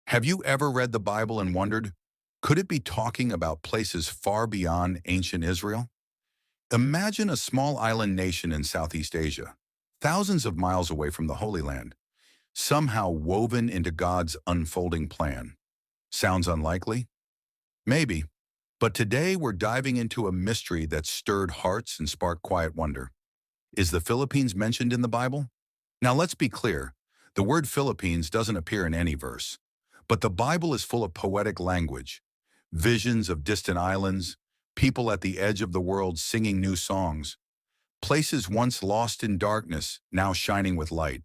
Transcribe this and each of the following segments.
Have you ever read the Bible and wondered, could it be talking about places far beyond ancient Israel? Imagine a small island nation in Southeast Asia, thousands of miles away from the Holy Land, somehow woven into God's unfolding plan. Sounds unlikely? Maybe. But today we're diving into a mystery that stirred hearts and sparked quiet wonder. Is the Philippines mentioned in the Bible? Now let's be clear, the word Philippines doesn't appear in any verse. But the Bible is full of poetic language, visions of distant islands, people at the edge of the world singing new songs, places once lost in darkness, now shining with light.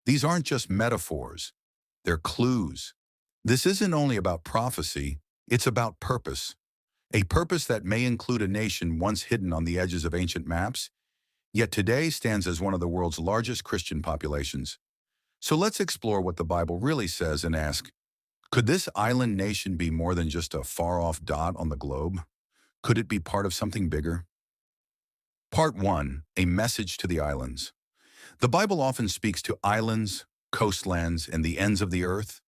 These aren't just metaphors, they're clues. This isn't only about prophecy, it's about purpose. A purpose that may include a nation once hidden on the edges of ancient maps, yet today stands as one of the world's largest Christian populations. So let's explore what the Bible really says and ask, could this island nation be more than just a far-off dot on the globe? Could it be part of something bigger? Part 1. A message to the islands. The Bible often speaks to islands, coastlands, and the ends of the earth,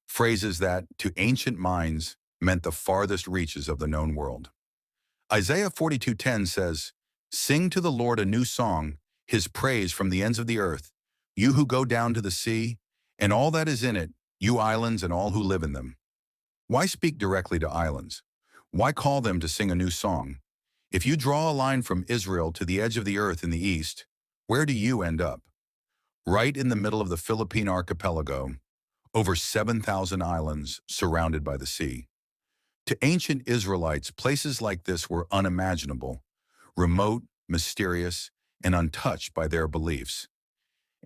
phrases that, to ancient minds, meant the farthest reaches of the known world. Isaiah 42:10 says, "Sing to the Lord a new song, his praise from the ends of the earth, you who go down to the sea, and all that is in it, you islands and all who live in them." Why speak directly to islands? Why call them to sing a new song? If you draw a line from Israel to the edge of the earth in the east, where do you end up? Right in the middle of the Philippine archipelago, over 7,000 islands surrounded by the sea. To ancient Israelites, places like this were unimaginable, remote, mysterious, and untouched by their beliefs.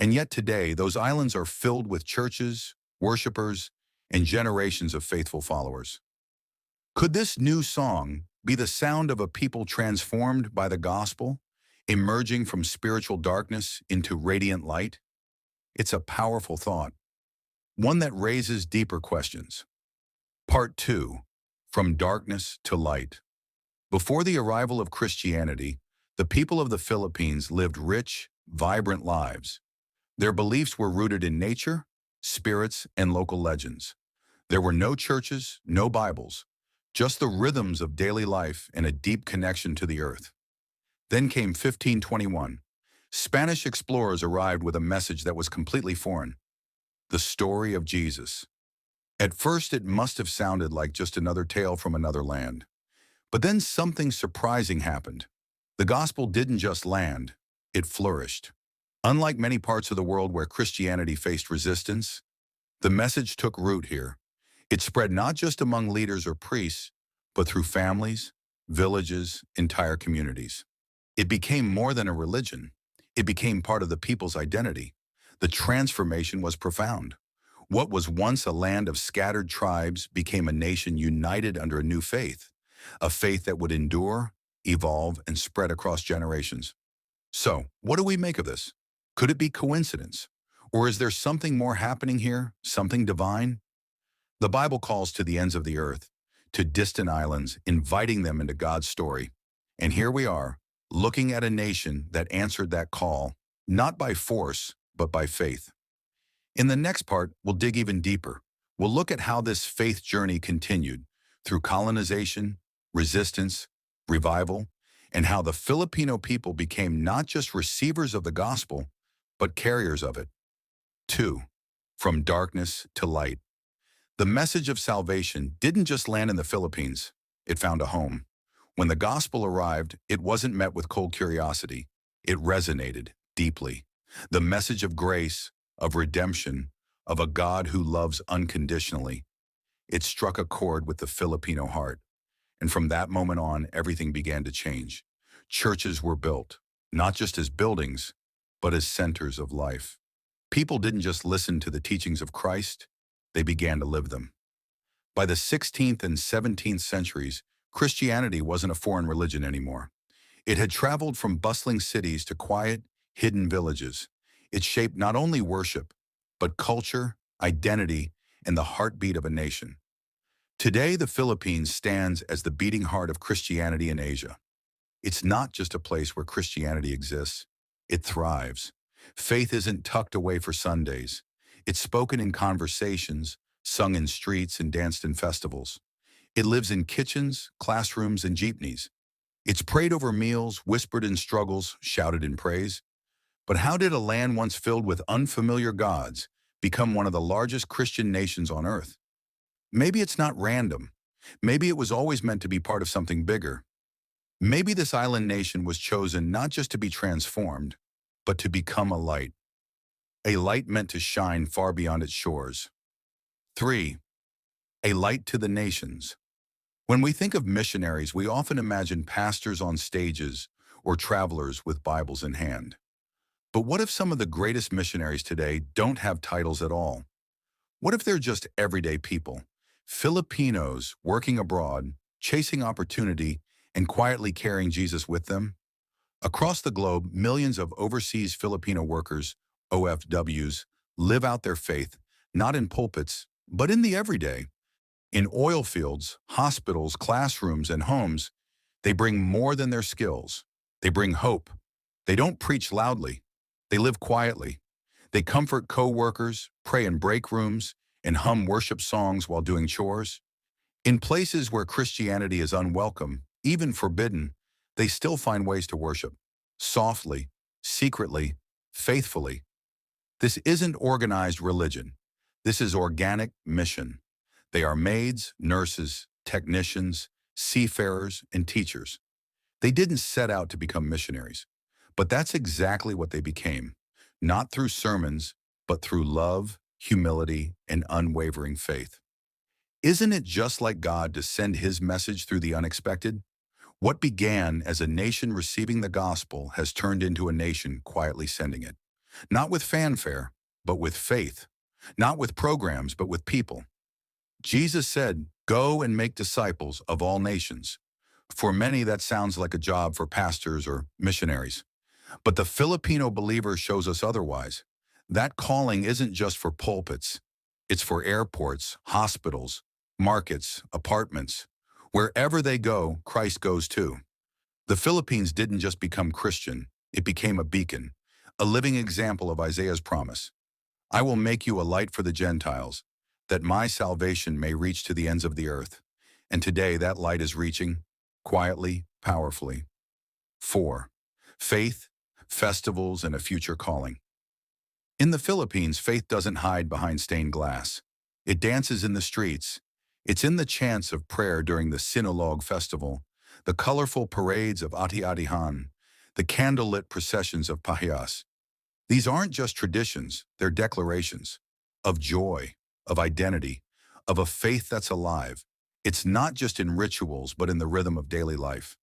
And yet today, those islands are filled with churches, worshipers, and generations of faithful followers. Could this new song be the sound of a people transformed by the gospel, emerging from spiritual darkness into radiant light? It's a powerful thought, one that raises deeper questions. Part 2. From darkness to light. Before the arrival of Christianity, the people of the Philippines lived rich, vibrant lives. Their beliefs were rooted in nature, spirits, and local legends. There were no churches, no Bibles, just the rhythms of daily life and a deep connection to the earth. Then came 1521. Spanish explorers arrived with a message that was completely foreign: the story of Jesus. At first, it must have sounded like just another tale from another land. But then something surprising happened. The gospel didn't just land, it flourished. Unlike many parts of the world where Christianity faced resistance, the message took root here. It spread not just among leaders or priests, but through families, villages, entire communities. It became more than a religion. It became part of the people's identity. The transformation was profound. What was once a land of scattered tribes became a nation united under a new faith, a faith that would endure, evolve, and spread across generations. So, what do we make of this? Could it be coincidence? Or is there something more happening here, something divine? The Bible calls to the ends of the earth, to distant islands, inviting them into God's story. And here we are, looking at a nation that answered that call, not by force, but by faith. In the next part, we'll dig even deeper. We'll look at how this faith journey continued through colonization, resistance, revival, and how the Filipino people became not just receivers of the gospel, but carriers of it. 2. From darkness to light. The message of salvation didn't just land in the Philippines, it found a home. When the gospel arrived, it wasn't met with cold curiosity. It resonated deeply. The message of grace, of redemption, of a God who loves unconditionally. It struck a chord with the Filipino heart. And from that moment on, everything began to change. Churches were built, not just as buildings, but as centers of life. People didn't just listen to the teachings of Christ, they began to live them. By the 16th and 17th centuries, Christianity wasn't a foreign religion anymore. It had traveled from bustling cities to quiet, hidden villages. It shaped not only worship, but culture, identity, and the heartbeat of a nation. Today, the Philippines stands as the beating heart of Christianity in Asia. It's not just a place where Christianity exists, it thrives. Faith isn't tucked away for Sundays. It's spoken in conversations, sung in streets and danced in festivals. It lives in kitchens, classrooms, and jeepneys. It's prayed over meals, whispered in struggles, shouted in praise. But how did a land once filled with unfamiliar gods become one of the largest Christian nations on earth? Maybe it's not random. Maybe it was always meant to be part of something bigger. Maybe this island nation was chosen not just to be transformed, but to become a light meant to shine far beyond its shores. 3. A light to the nations. When we think of missionaries, we often imagine pastors on stages or travelers with Bibles in hand. But what if some of the greatest missionaries today don't have titles at all? What if they're just everyday people, Filipinos working abroad, chasing opportunity, and quietly carrying Jesus with them? Across the globe, millions of overseas Filipino workers, OFWs, live out their faith, not in pulpits, but in the everyday. In oil fields, hospitals, classrooms, and homes, they bring more than their skills. They bring hope. They don't preach loudly. They live quietly. They comfort co-workers, pray in break rooms, and hum worship songs while doing chores. In places where Christianity is unwelcome, even forbidden, they still find ways to worship. Softly, secretly, faithfully. This isn't organized religion. This is organic mission. They are maids, nurses, technicians, seafarers, and teachers. They didn't set out to become missionaries, but that's exactly what they became, not through sermons, but through love, humility, and unwavering faith. Isn't it just like God to send his message through the unexpected? What began as a nation receiving the gospel has turned into a nation quietly sending it. Not with fanfare, but with faith. Not with programs, but with people. Jesus said, "Go and make disciples of all nations." For many, that sounds like a job for pastors or missionaries. But the Filipino believer shows us otherwise. That calling isn't just for pulpits. It's for airports, hospitals, markets, apartments. Wherever they go, Christ goes too. The Philippines didn't just become Christian. It became a beacon, a living example of Isaiah's promise. I will make you a light for the Gentiles, that my salvation may reach to the ends of the earth. And today that light is reaching, quietly, powerfully. 4. Faith, festivals, and a future calling. In the Philippines, faith doesn't hide behind stained glass. It dances in the streets. It's in the chants of prayer during the Sinulog festival, the colorful parades of Ati-Atihan, the candlelit processions of Pahiyas. These aren't just traditions, they're declarations of joy, of identity, of a faith that's alive. It's not just in rituals, but in the rhythm of daily life.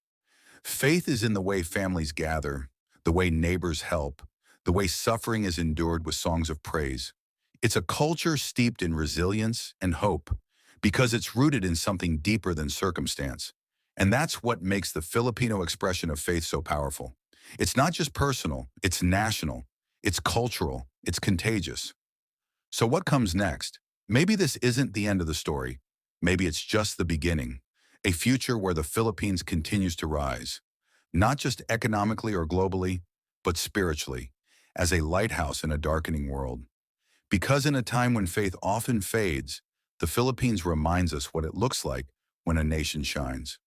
Faith is in the way families gather, the way neighbors help, the way suffering is endured with songs of praise. It's a culture steeped in resilience and hope because it's rooted in something deeper than circumstance. And that's what makes the Filipino expression of faith so powerful. It's not just personal, it's national, it's cultural, it's contagious. So what comes next? Maybe this isn't the end of the story. Maybe it's just the beginning. A future where the Philippines continues to rise, not just economically or globally, but spiritually, as a lighthouse in a darkening world. Because in a time when faith often fades, the Philippines reminds us what it looks like when a nation shines.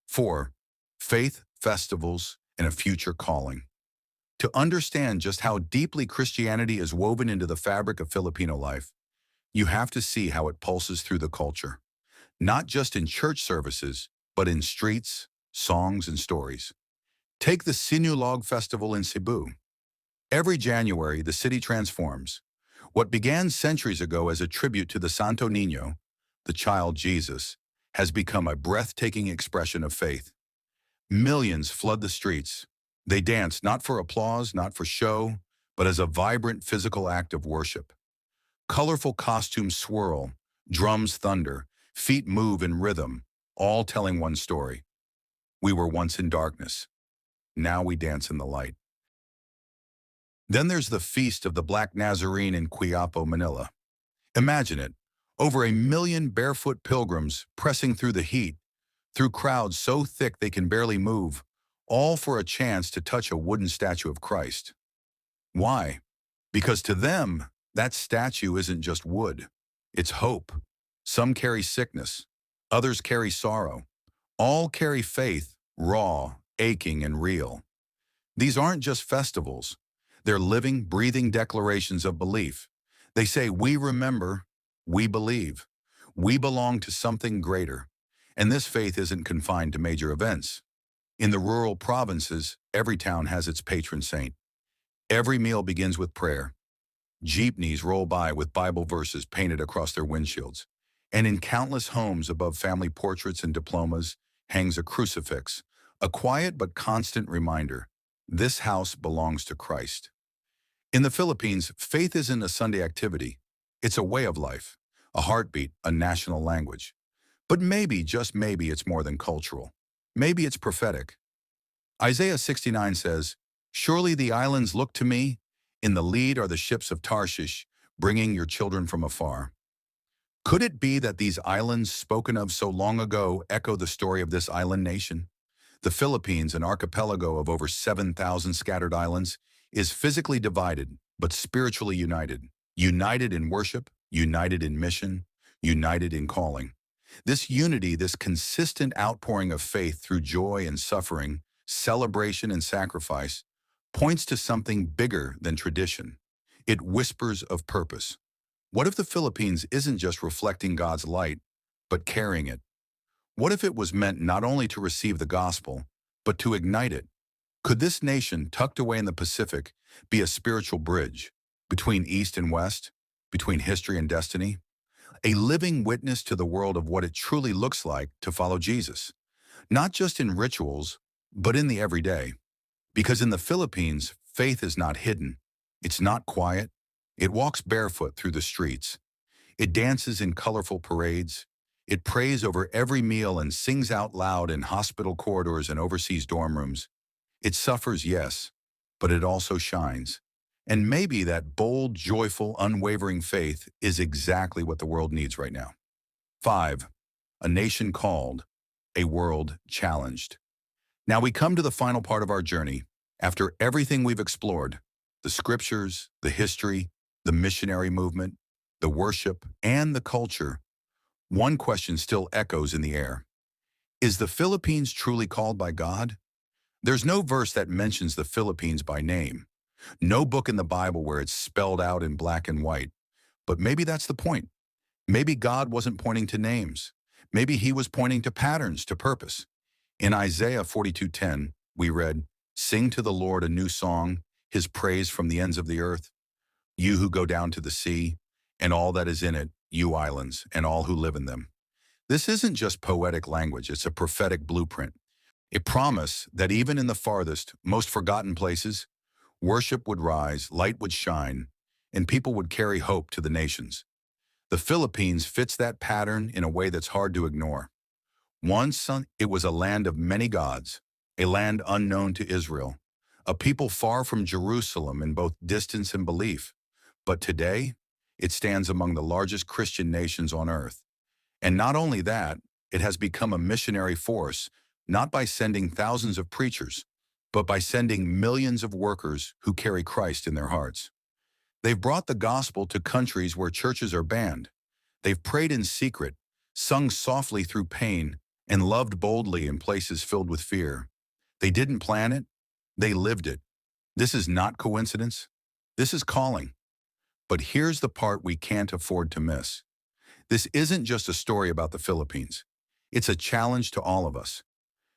4. Faith, festivals, and a future calling. To understand just how deeply Christianity is woven into the fabric of Filipino life, you have to see how it pulses through the culture, not just in church services, but in streets, songs, and stories. Take the Sinulog Festival in Cebu. Every January, the city transforms. What began centuries ago as a tribute to the Santo Niño, the child Jesus, has become a breathtaking expression of faith. Millions flood the streets. They dance not for applause, not for show, but as a vibrant physical act of worship. Colorful costumes swirl, drums thunder, feet move in rhythm, all telling one story. We were once in darkness. Now we dance in the light. Then there's the Feast of the Black Nazarene in Quiapo, Manila. Imagine it, over 1 million barefoot pilgrims pressing through the heat, through crowds so thick they can barely move, all for a chance to touch a wooden statue of Christ. Why? Because to them, That statue isn't just wood. It's hope. Some carry sickness. Others carry sorrow. All carry faith, raw, aching, and real. These aren't just festivals. They're living, breathing declarations of belief. They say, we remember, we believe, we belong to something greater. And this faith isn't confined to major events. In the rural provinces, every town has its patron saint. Every meal begins with prayer. Jeepneys roll by with Bible verses painted across their windshields. And in countless homes above family portraits and diplomas hangs a crucifix, a quiet but constant reminder, this house belongs to Christ. In the Philippines, faith isn't a Sunday activity. It's a way of life, a heartbeat, a national language. But maybe, just maybe, it's more than cultural. Maybe it's prophetic. Isaiah 69 says, "Surely the islands look to me. In the lead are the ships of Tarshish, bringing your children from afar." Could it be that these islands spoken of so long ago echo the story of this island nation? The Philippines, an archipelago of over 7,000 scattered islands, is physically divided, but spiritually united. United in worship, united in mission, united in calling. This unity, this consistent outpouring of faith through joy and suffering, celebration and sacrifice, points to something bigger than tradition. It whispers of purpose. What if the Philippines isn't just reflecting God's light, but carrying it? What if it was meant not only to receive the gospel, but to ignite it? Could this nation, tucked away in the Pacific, be a spiritual bridge between East and West, between history and destiny? A living witness to the world of what it truly looks like to follow Jesus, not just in rituals, but in the everyday. Because in the Philippines, faith is not hidden. It's not quiet. It walks barefoot through the streets. It dances in colorful parades. It prays over every meal and sings out loud in hospital corridors and overseas dorm rooms. It suffers, yes, but it also shines. And maybe that bold, joyful, unwavering faith is exactly what the world needs right now. 5. A nation called, a world challenged. Now we come to the final part of our journey. After everything we've explored, the scriptures, the history, the missionary movement, the worship, and the culture, one question still echoes in the air. Is the Philippines truly called by God? There's no verse that mentions the Philippines by name. No book in the Bible where it's spelled out in black and white. But maybe that's the point. Maybe God wasn't pointing to names. Maybe he was pointing to patterns, to purpose. In Isaiah 42:10, we read, "Sing to the Lord a new song, his praise from the ends of the earth. You who go down to the sea, and all that is in it, you islands, and all who live in them." This isn't just poetic language, it's a prophetic blueprint. A promise that even in the farthest, most forgotten places, worship would rise, light would shine, and people would carry hope to the nations. The Philippines fits that pattern in a way that's hard to ignore. Once it was a land of many gods, a land unknown to Israel, a people far from Jerusalem in both distance and belief. But today, it stands among the largest Christian nations on earth. And not only that, it has become a missionary force, not by sending thousands of preachers, but by sending millions of workers who carry Christ in their hearts. They've brought the gospel to countries where churches are banned. They've prayed in secret, sung softly through pain, and loved boldly in places filled with fear. They didn't plan it, they lived it. This is not coincidence. This is calling. But here's the part we can't afford to miss. This isn't just a story about the Philippines. It's a challenge to all of us.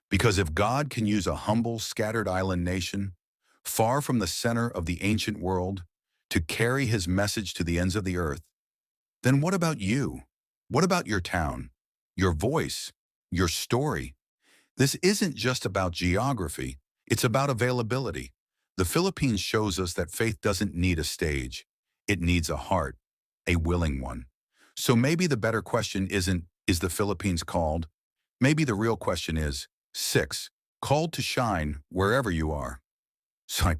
Because if God can use a humble, scattered island nation, far from the center of the ancient world, to carry his message to the ends of the earth, then what about you? What about your town, your voice, your story? This isn't just about geography, it's about availability. The Philippines shows us that faith doesn't need a stage. It needs a heart, a willing one. So maybe the better question isn't, is the Philippines called? Maybe the real question is, 6, called to shine wherever you are. So,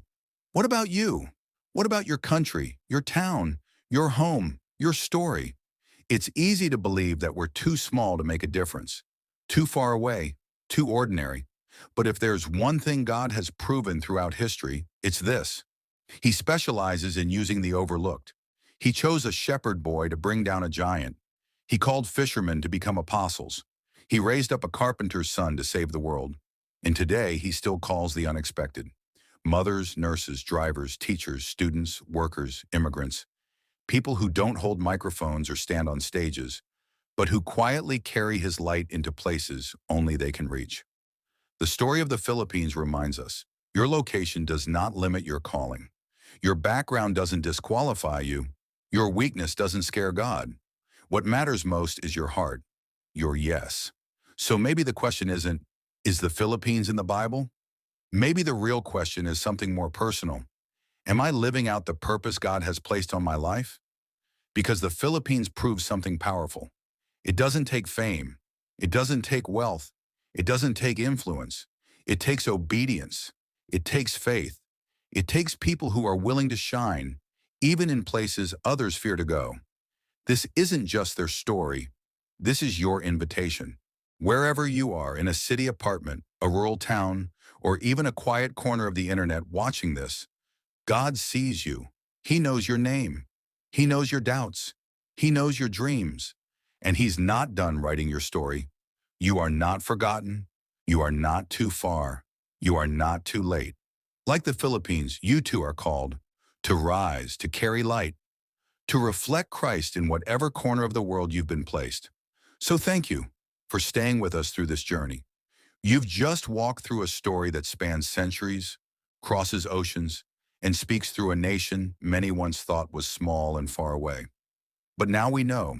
what about you? What about your country, your town, your home, your story? It's easy to believe that we're too small to make a difference, too far away, too ordinary. But if there's one thing God has proven throughout history, it's this. He specializes in using the overlooked. He chose a shepherd boy to bring down a giant. He called fishermen to become apostles. He raised up a carpenter's son to save the world. And today, he still calls the unexpected. Mothers, nurses, drivers, teachers, students, workers, immigrants, people who don't hold microphones or stand on stages, but who quietly carry his light into places only they can reach. The story of the Philippines reminds us, your location does not limit your calling. Your background doesn't disqualify you. Your weakness doesn't scare God. What matters most is your heart, your yes. So maybe the question isn't, is the Philippines in the Bible? Maybe the real question is something more personal. Am I living out the purpose God has placed on my life? Because the Philippines proves something powerful. It doesn't take fame. It doesn't take wealth. It doesn't take influence. It takes obedience. It takes faith. It takes people who are willing to shine, even in places others fear to go. This isn't just their story. This is your invitation. Wherever you are, in a city apartment, a rural town, or even a quiet corner of the internet watching this, God sees you. He knows your name. He knows your doubts. He knows your dreams. And He's not done writing your story. You are not forgotten. You are not too far. You are not too late. Like the Philippines, you too are called to rise, to carry light, to reflect Christ in whatever corner of the world you've been placed. So thank you for staying with us through this journey. You've just walked through a story that spans centuries, crosses oceans, and speaks through a nation many once thought was small and far away. But now we know,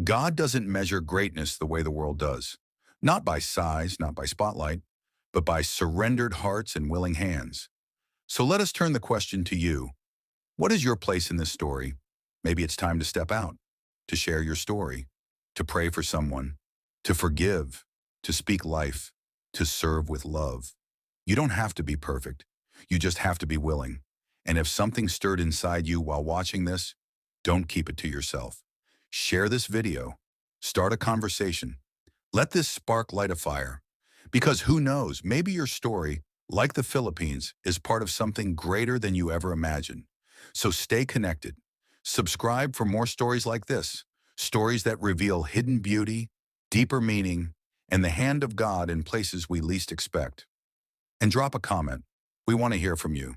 God doesn't measure greatness the way the world does. Not by size, not by spotlight, but by surrendered hearts and willing hands. So let us turn the question to you. What is your place in this story? Maybe it's time to step out, to share your story, to pray for someone, to forgive, to speak life, to serve with love. You don't have to be perfect. You just have to be willing. And if something stirred inside you while watching this, don't keep it to yourself. Share this video. Start a conversation. Let this spark light a fire. Because who knows, maybe your story, like the Philippines, is part of something greater than you ever imagined. So stay connected. Subscribe for more stories like this, stories that reveal hidden beauty, deeper meaning, and the hand of God in places we least expect. And drop a comment. We want to hear from you.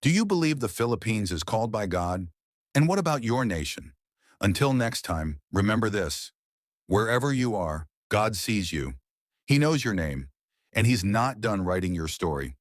Do you believe the Philippines is called by God? And what about your nation? Until next time, remember this. Wherever you are, God sees you. He knows your name, and He's not done writing your story.